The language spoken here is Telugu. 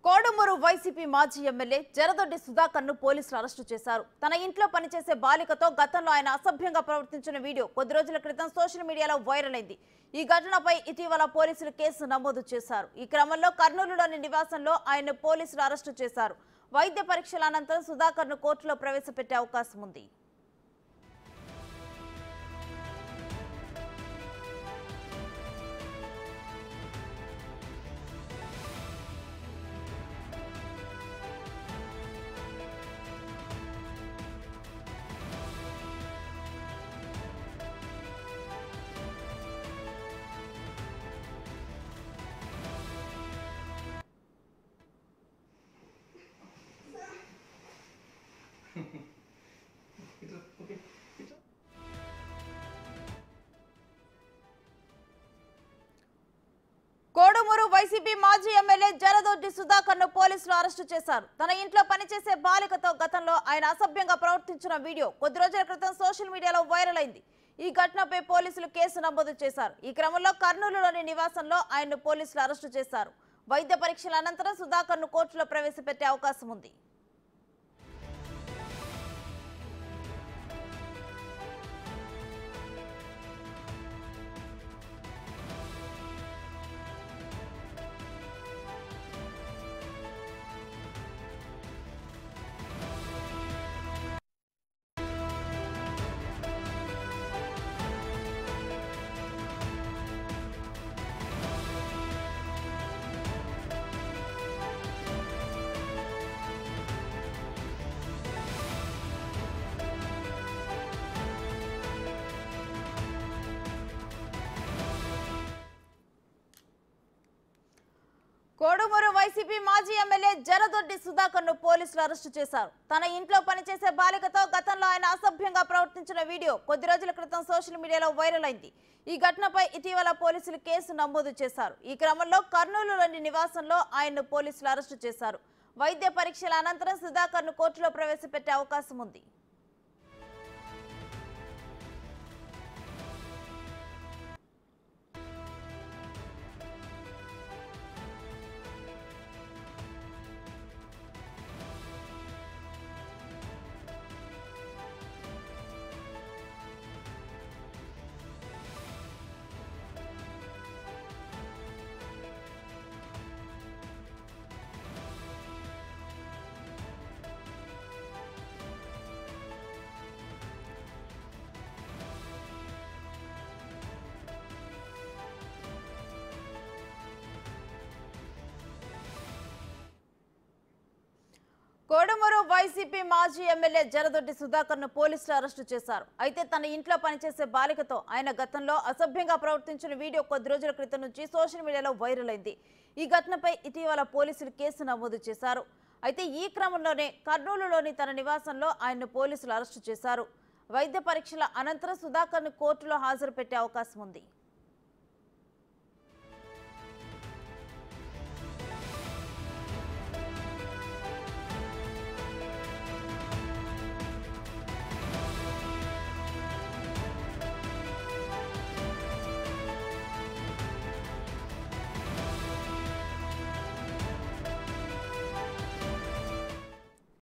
కోడుమూరు వైసీపీ మాజీ ఎమ్మెల్యే జరదొడ్డి సుధాకర్ను పోలీసులు అరెస్టు చేశారు. తన ఇంట్లో పనిచేసే బాలికతో గతంలో ఆయన అసభ్యంగా ప్రవర్తించిన వీడియో కొద్ది రోజుల క్రితం సోషల్ మీడియాలో వైరల్ అయింది. ఈ ఘటనపై ఇటీవల పోలీసులు కేసు నమోదు చేశారు. ఈ క్రమంలో కర్నూలులోని నివాసంలో ఆయన పోలీసులు అరెస్టు చేశారు. వైద్య పరీక్షల అనంతరం సుధాకర్ను కోర్టులో ప్రవేశపెట్టే అవకాశం ఉంది. కోడుమూరు వైసీపీ మాజీ ఎమ్మెల్యే జరదొడ్డి సుధాకర్ను పోలీసులు అరెస్టు చేశారు. తన ఇంట్లో పనిచేసే బాలికతో గతంలో ఆయన అసభ్యంగా ప్రవర్తించిన వీడియో కొద్ది రోజుల క్రితం సోషల్ మీడియాలో వైరల్ అయింది. ఈ ఘటనపై పోలీసులు కేసు నమోదు చేశారు. ఈ క్రమంలో కర్నూలులోని నివాసంలో ఆయన్ను పోలీసులు అరెస్టు చేశారు. వైద్య పరీక్షల అనంతరం సుధాకర్ను కోర్టులో ప్రవేశపెట్టే అవకాశం ఉంది. కోడుమూరు వైసీపీ మాజీ ఎమ్మెల్యే జరదొడ్డి సుధాకర్ను పోలీసులు అరెస్టు చేశారు. తన ఇంట్లో పనిచేసే బాలికతో గతంలో ఆయన అసభ్యంగా ప్రవర్తించిన వీడియో కొద్ది రోజుల క్రితం సోషల్ మీడియాలో వైరల్ అయింది. ఈ ఘటనపై ఇటీవల పోలీసులు కేసు నమోదు చేశారు. ఈ క్రమంలో కర్నూలులోని నివాసంలో ఆయన్ను పోలీసులు అరెస్టు చేశారు. వైద్య పరీక్షల అనంతరం సుధాకర్ను కోర్టులో ప్రవేశపెట్టే అవకాశం ఉంది. కోడుమూరు వైసీపీ మాజీ ఎమ్మెల్యే జరదొడ్డి సుధాకర్ను పోలీసులు అరెస్టు చేశారు. అయితే తన ఇంట్లో పనిచేసే బాలికతో ఆయన గతంలో అసభ్యంగా ప్రవర్తించిన వీడియో కొద్ది రోజుల క్రితం నుంచి సోషల్ మీడియాలో వైరల్ అయింది. ఈ ఘటనపై ఇటీవల పోలీసులు కేసు నమోదు చేశారు. అయితే ఈ క్రమంలోనే కర్నూలులోని తన నివాసంలో ఆయన్ను పోలీసులు అరెస్టు చేశారు. వైద్య పరీక్షల అనంతరం సుధాకర్ను కోర్టులో హాజరు పెట్టే అవకాశం ఉంది.